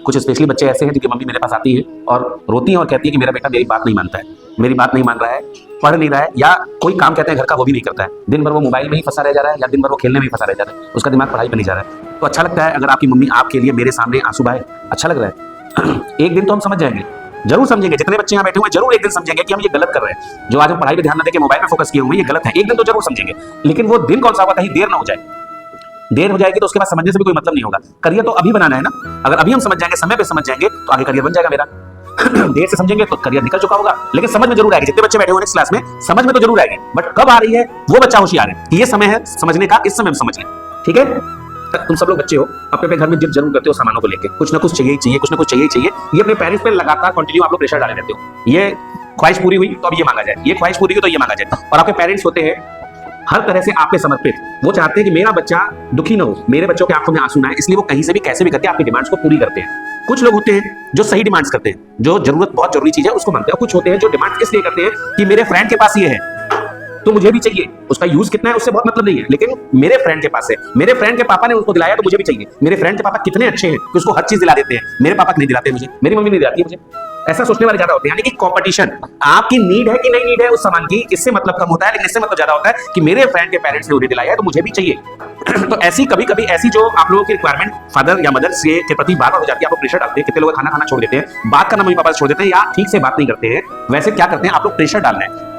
कुछ स्पेशली बच्चे ऐसे हैं जिनकी मम्मी मेरे पास आती है और रोती है और कहती है कि मेरा बेटा मेरी बात नहीं मानता है, मेरी बात नहीं मान रहा है, पढ़ नहीं रहा है, या कोई काम कहते हैं घर का वो भी नहीं करता है, दिन भर वो मोबाइल में ही फंसा रह जा रहा है या दिन भर वो खेलने में ही फंसा रह जा रहा है, उसका दिमाग पढ़ाई पर नहीं जा रहा है। तो अच्छा लगता है अगर आपकी मम्मी आपके लिए मेरे सामने आंसू बहाए, अच्छा लग रहा है। एक दिन तो हम समझ जाएंगे, जरूर समझेंगे, जितने बच्चे यहाँ बैठे हुए हैं जरूर एक दिन समझेंगे कि हम ये गलत कर रहे हैं, जो आज हम पढ़ाई पे ध्यान न देके मोबाइल में फोकस किए हुए ये गलत है, एक दिन तो जरूर समझेंगे। लेकिन वो दिन कौन सा हुआ, कहीं देर ना हो जाए, देर हो जाएगी तो उसके बाद समझने से भी कोई मतलब नहीं होगा। करियर तो अभी बनाना है ना, अगर अभी हम समझ जाएंगे, समय पे समझ जाएंगे तो आगे करियर बन जाएगा मेरा। देर से समझेंगे तो करियर निकल चुका होगा, लेकिन समझ में जरूर आएगी। जितने बच्चे बैठे हुए हैं क्लास में समझ में तो जरूर आएगी, बट कब आ रही है वो बच्चा होशियार है कि ये समय है समझने का, इस समय में समझ लें, ठीक है। तुम सब लोग बच्चे हो, अपने अपने घर में जिद जरूर करते हो सामानों को लेकर, कुछ ना कुछ चाहिए चाहिए, कुछ ना कुछ चाहिए चाहिए, ये अपने पेरेंट्स पे लगातार कंटिन्यू आप लोग प्रेशर डाले रहते हो। ये ख्वाहिश पूरी हुई तो अब ये मांगा जाए, ये ख्वाहिश पूरी हुई तो ये मांगा जाए, और आपके पेरेंट्स होते हैं हर तरह से आप पे समर्पित। वो चाहते हैं कि मेरा बच्चा दुखी ना हो, मेरे बच्चों की आंखों में आंसू ना आए, इसलिए वो कहीं से भी कैसे भी करके आपकी डिमांड्स को पूरी करते हैं। कुछ लोग होते हैं जो सही डिमांड्स करते हैं, जो जरूरत बहुत जरूरी चीज है उसको मानते हैं, कुछ होते हैं जो डिमांड इसलिए करते हैं कि मेरे फ्रेंड के पास ये है तो मुझे भी चाहिए, उसका यूज कितना है उससे बहुत मतलब नहीं है, लेकिन मेरे फ्रेंड के पास है, मेरे फ्रेंड के पापा ने उसको दिलाया तो मुझे भी चाहिए, मेरे फ्रेंड के पापा कितने अच्छे हैं कि उसको हर चीज दिला देते हैं, मेरे पापा नहीं दिलाते मुझे, मेरी मम्मी नहीं दिलाती है मुझे। ऐसा सोचने वाले ज्यादा होते हैं, यानी कि कंपटीशन, आपकी नीड है कि नहीं नीड है उस सामान की, इससे मतलब कम होता है, लेकिन इससे मतलब ज्यादा होता है कि मेरे फ्रेंड के पेरेंट्स ने उन्हें दिलाया है तो मुझे भी चाहिए। तो ऐसी कभी कभी ऐसी जो आप लोगों की रिक्वायरमेंट फादर या मदर से के प्रति बार बार हो जाती है, आप लोग प्रेशर डालते हैं, कितने लोग खाना खाना छोड़ देते हैं, बात करना मम्मी पापा से छोड़ देते हैं, या ठीक से बात नहीं करते हैं। वैसे क्या करते हैं आप लोग, प्रेशर डालना है।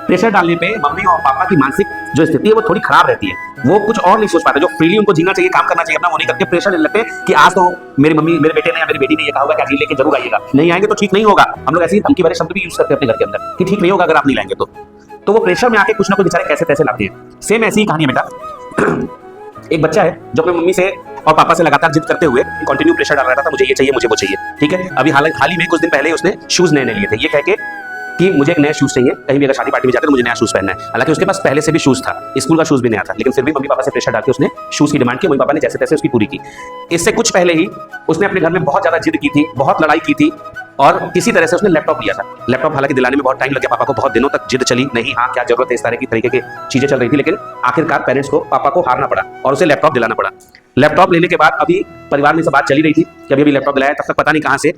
प्रेशर डालने पे मम्मी और पापा की मानसिक जो स्थिति है वो थोड़ी खराब रहती है, वो कुछ और नहीं सोच पाते, जो फ्रीली उनको जीना चाहिए, काम करना चाहिए अपना, वो नहीं करके प्रेशर लेने लगते हैं कि आज तो मेरी मम्मी मेरे बेटे ने या मेरी बेटी ने ये कहा होगा कि आज लेके जरूर आइएगा, नहीं आएंगे तो ठीक नहीं होगा। हम लोग ऐसे ही धमकी भरे शब्द भी यूज करते हैं अपने घर के अंदर कि ठीक नहीं होगा अगर आप नहीं लाएंगे तो वो प्रेशर में आके कुछ ना कुछ बेचारे कैसे तैसे लाते हैं। सेम ऐसी ही कहानी है बेटा। एक बच्चा है जो अपनी मम्मी से और पापा से लगातार जिद करते हुए कंटिन्यू प्रेशर डाल रहा था, मुझे ये चाहिए, मुझे वो चाहिए, ठीक है। अभी हाल ही में कुछ दिन पहले उसने शूज नए लिए थे, ये कह के कि मुझे एक नया शूज चाहिए, कहीं भी अगर शादी पार्टी में जाते तो मुझे नया शूज पहनना है। हालांकि उसके पास पहले से भी शूज था, स्कूल का शूज भी नया था, लेकिन फिर भी मम्मी पापा से प्रेशर डाल के उसने शूज की डिमांड की, मम्मी पापा ने जैसे तैसे उसकी पूरी की। इससे कुछ पहले ही उसने अपने घर में बहुत ज्यादा जिद की थी, बहुत लड़ाई की थी, और किसी तरह से उसने लैपटॉप लिया था। लैपटॉप हालांकि दिलाने में बहुत टाइम लग गया पापा को, बहुत दिनों तक जिद चली, नहीं हाँ क्या जरूरत है, इस तरह की तरीके की चीजें चल रही थी, लेकिन आखिरकार पेरेंट्स को पापा को हारना पड़ा और उसे लैपटॉप दिलाना पड़ा। लैपटॉप लेने के बाद अभी परिवार में सब बात चली रही थी कि अभी लैपटॉप दिलाया, तब तक पता नहीं कहां से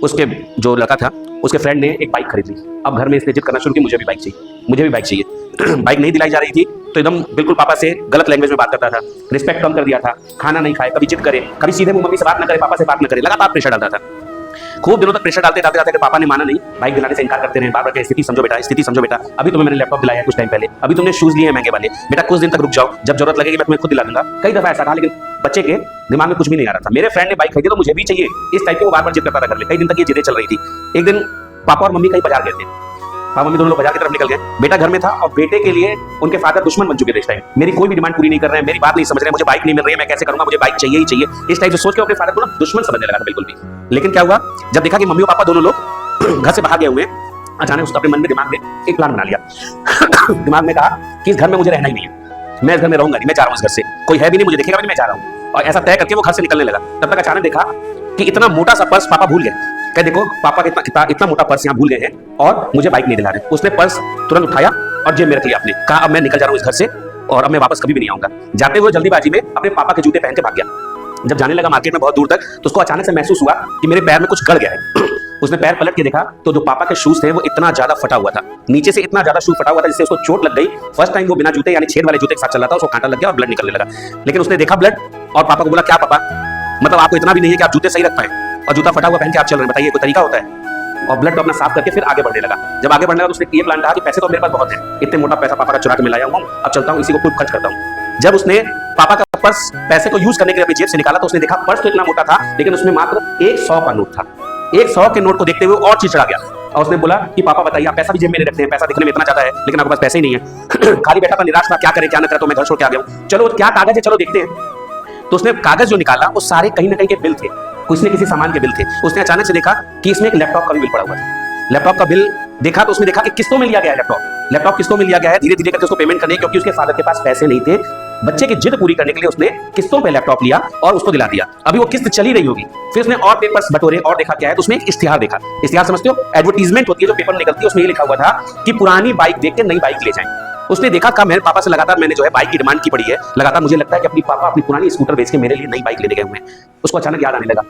उसके जो लड़का था उसके फ्रेंड ने एक बाइक खरीद ली। अब घर में इसने जिद करना शुरू की, मुझे भी बाइक चाहिए, मुझे भी बाइक चाहिए। बाइक नहीं दिलाई जा रही थी तो एकदम बिल्कुल पापा से गलत लैंग्वेज में बात करता था, रिस्पेक्ट कम कर दिया था, खाना नहीं खाए, कभी जिद करे, कभी सीधे मुंह मम्मी से बात न करे, पापा से बात न करे, लगातार प्रेशर डालता था। खूब दिनों तक प्रेशर डालते डालते पापा ने माना नहीं, बाइक दिलाने से इनकार करते रहे, बार बार स्थिति समझो बेटा, स्थिति समझो बेटा, अभी तुम्हें मैंने लैपटॉप दिलाया है कुछ टाइम पहले, अभी तुमने शूज लिए हैं महंगे वाले, बेटा कुछ दिन तक रुक जाओ, जब जरूरत लगेगी मैं तुम्हें खुद दिला दूंगा। कई दफा ऐसा कहा, लेकिन बच्चे के दिमाग में कुछ भी नहीं आ रहा था। मेरे फ्रेंड ने बाइक खरीदी तो मुझे भी चाहिए, इस टाइप की वो बार बार जिद करता था घर में। कई दिन तक ये जिदें चल रही थी। एक दिन पापा और मम्मी कहीं बाजार गए थे, पापा मम्मी दोनों लोग बाजार की तरफ निकल गए, बेटा घर में था और बेटे के लिए उनके फादर दुश्मन बन चुके थे इस टाइम, मेरी कोई भी डिमांड पूरी नहीं कर रहे हैं, मेरी बात नहीं समझ रहे हैं, मुझे बाइक नहीं मिल रही है, मैं कैसे करूंगा, मुझे बाइक चाहिए ही चाहिए, इस टाइप से सोच के अपने फादर को ना दुश्मन समझने लगा था बिल्कुल भी। लेकिन क्या हुआ, जब देखा कि मम्मी और पापा दोनों लोग घर से बाहर गए हुए, अचानक उसने अपने मन में दिमाग में एक प्लान बना लिया। दिमाग में कहा कि इस घर में मुझे रहना ही नहीं है, मैं इस घर में रहूंगा नहीं, मैं जा रहा हूं इस घर से, कोई है भी नहीं, मुझे देखेगा भी नहीं, मैं जा रहा हूं। और ऐसा तय करके वो घर से निकलने लगा। तब तक अचानक देखा कि इतना मोटा सा पर्स पापा भूल गए। कह देखो पापा इतना मोटा पर्स यहाँ भूल गए हैं और मुझे बाइक नहीं दिला रहे। उसने पर्स तुरंत उठाया और जेब में रख लिया अपने, कहा अब मैं निकल जा रहा हूँ इस घर से और अब मैं वापस कभी भी नहीं आऊंगा। जाते हुए जल्दीबाजी में अपने पापा के जूते पहन के भाग गया। जब जाने लगा मार्केट में बहुत दूर तक तो उसको अचानक से महसूस हुआ कि मेरे पैर में कुछ गड़ गया है। उसने पैर पलट के देखा तो जो पापा के शूज थे वो इतना ज्यादा फटा हुआ था, नीचे से इतना ज्यादा शूज फटा हुआ था जिससे उसको चोट लग गई। फर्स्ट टाइम वो बिना जूते यानी छेद वाले जूते के साथ चल रहा था, उसको कांटा लग गया और ब्लड निकलने लगा। लेकिन उसने देखा ब्लड और पापा को बोला, क्या पापा, मतलब आपको इतना भी नहीं है कि आप जूते सही रख पाए और जूता फटा हुआ पहन के आप चल रहे हैं, बताइए कोई तरीका होता है? और ब्लड को अपना साफ करके फिर आगे बढ़ने लगा। जब आगे बढ़ने लगा तो उसने ये प्लान कहा कि पैसे तो मेरे पास बहुत है, इतने मोटा पैसा पापा का चुरा के मैं लाया हूं, अब चलता हूं इसी को खूब खर्च करता हूं। जब उसने पापा का पर्स पैसे को यूज करने के लिए अपनी जेब से निकाला तो उसने देखा पर्स तो इतना मोटा था लेकिन उसमें मात्र 100 का नोट था। 100 के नोट को देखते हुए और चिड़चिड़ा गया और उसने बोला कि पापा बताइए, आप पैसा भी जेब में रखते हैं, पैसा दिखने में इतना ज्यादा है लेकिन आपके पास पैसे ही नहीं है। खाली बैठा था, निराश था, क्या करे क्या न करे, तो मैं घर छोड़ के आ गया हूं, चलो क्या कागज है चलो देखते हैं। तो उसने कागज जो निकाला वो सारे कहीं ना कहीं के बिल थे, कुछ न किसी सामान के बिल थे। उसने अचानक से देखा कि इसमें एक लैपटॉप का भी बिल पड़ा हुआ था। लैपटॉप का बिल देखा तो उसने देखा कि किस्तों में लिया गया है लैपटॉप किस्तों में लिया गया है, धीरे धीरे करके उसको पेमेंट करने, क्योंकि उसके फादर के पास पैसे नहीं थे। बच्चे की जिद पूरी करने के लिए उसने किस्तों पे लैपटॉप लिया और उसको दिला दिया। अभी वो किस्त चली रही होगी, फिर उसने और पेपर्स बटोरे और देखा क्या है, तो उसमें एक इश्तिहार देखा। इश्तिहार समझते हो, एडवर्टीजमेंट होती है जो पेपर में निकलती है, उसमें ये लिखा हुआ था कि पुरानी बाइक देख के नई बाइक ले जाएं। उसने देखा का मेरे पापा से लगातार मैंने जो है बाइक की डिमांड की पड़ी है, लगातार मुझे लगता है कि अपनी पापा अपनी पुरानी स्कूटर बेच के मेरे लिए नई बाइक लेने गए हुए हैं। उसको अचानक याद आने लगा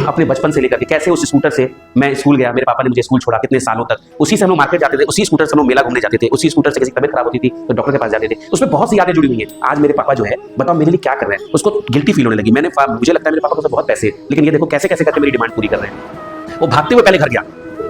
अपने बचपन से लेकर के कैसे उस स्कूटर से मैं स्कूल गया, मेरे पापा ने मुझे स्कूल छोड़ा कितने सालों तक, उसी से हम लोग मार्केट जाते थे, उसी स्कूटर से हम लोग मेला घूमने जाते थे, उसी स्कूटर से किसी की तबीयत खराब होती थी तो डॉक्टर के पास जाते थे। उसमें बहुत सी यादें जुड़ी हुई हैं। आज मेरे पापा जो है बताओ मेरे लिए क्या कर रहे हैं, उसको गिल्टी फील होने लगी। मुझे लगता है मेरे पापा को तो बहुत पैसे, लेकिन ये देखो कैसे कैसे करके मेरी डिमांड पूरी कर रहे हैं। वो भागते हुए पहले घर गया,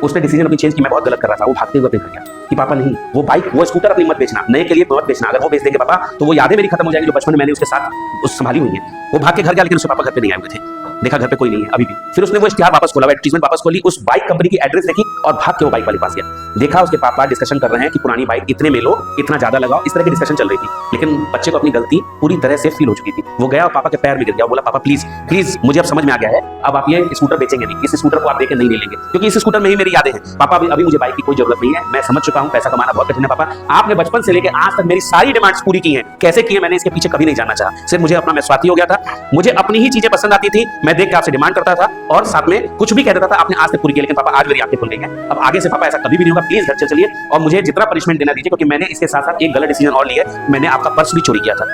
उसने डिसीजन अपनी चेंज की, मैं बहुत गलत कर रहा था। वो भागते हुए अपने घर गया कि पापा नहीं, वो बाइक वो स्कूटर अपनी मत बेचना, नए के लिए मत बेचना, अगर वो बेच देंगे पापा तो वो यादें मेरी खत्म हो जाएंगी जो बचपन में मैंने उसके साथ संभाली हुई है। वो भाग के घर गया, लेकिन उसके पापा घर पे नहीं आए हुए थे। देखा घर पे कोई नहीं है अभी भी। फिर उसने वो इश्तिहार वापस खोला, एडवर्टाइजमेंट वापस खोली, उस बाइक कंपनी की एड्रेस देखी और भाग के वो बाइक वाले पास गया। देखा उसके पापा डिस्कशन कर रहे हैं कि पुरानी बाइक इतने में लो, इतना ज्यादा लगाओ, इस तरह की डिस्कशन चल रही थी। लेकिन बच्चे को अपनी गलती पूरी तरह से फील हो चुकी थी। वो गया और पापा के पैर में गिर गया, बोला पापा प्लीज प्लीज मुझे अब समझ में आ गया है, अब आप ये स्कूटर बेचेंगे नहीं, इस स्कूटर को आप देके नहीं ले लेंगे क्योंकि इस स्कूटर में ही मेरी यादें हैं। पापा अभी मुझे बाइक की कोई जरूरत नहीं है, मैं समझ चुका हूँ पैसा कमाना बहुत कठिन है। पापा आपने बचपन से लेकर आज तक मेरी सारी डिमांड्स पूरी की हैं, कैसे की है मैंने इसके पीछे कभी नहीं जानना चाहा। सिर्फ मुझे अपना मैं स्वार्थी हो गया था, मुझे अपनी ही चीजें पसंद आती थी, मैं देख के आपसे डिमांड करता था और साथ में कुछ भी कह देता था। आपने आज तक पूरी की, लेकिन पापा आज मेरी आंखें खुल गई हैं। अब आगे से पापा ऐसा कभी भी नहीं होगा, प्लीज घर चलिए और मुझे जितना पनिशमेंट देना दीजिए, क्योंकि मैंने इसके साथ साथ एक गलत डिसीजन और लिया है, मैंने आपका पर्स भी चोरी किया था।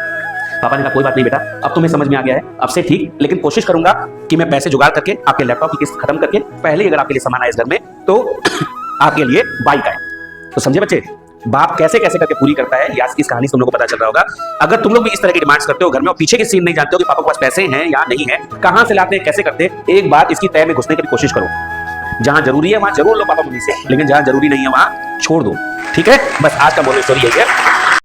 पापा ने कहा कोई बात नहीं बेटा, अब तुम्हें समझ में आ गया है, अब से ठीक, लेकिन कोशिश करूंगा कि मैं पैसे जुगाड़ करके आपके लैपटॉप की किस्त खत्म करके पहले ही अगर आपके लिए सामान आए इस घर में तो आपके लिए बाइक आए। तो समझे बच्चे, बाप कैसे कैसे करके पूरी करता है, या इस कहानी से तुम लोगों को पता चल रहा होगा। अगर तुम लोग भी इस तरह की डिमांड्स करते हो घर में और पीछे की सीन नहीं जानते हो कि पापा के पास पैसे हैं या नहीं है, कहां से लाते हैं, कैसे करते, एक बार इसकी तय में घुसने की कोशिश करो। जहां जरूरी है वहां जरूर लो पापा मम्मी से, लेकिन जहां जरूरी नहीं है वहां छोड़ दो। ठीक है, बस आज का मोरल स्टोरी यही है।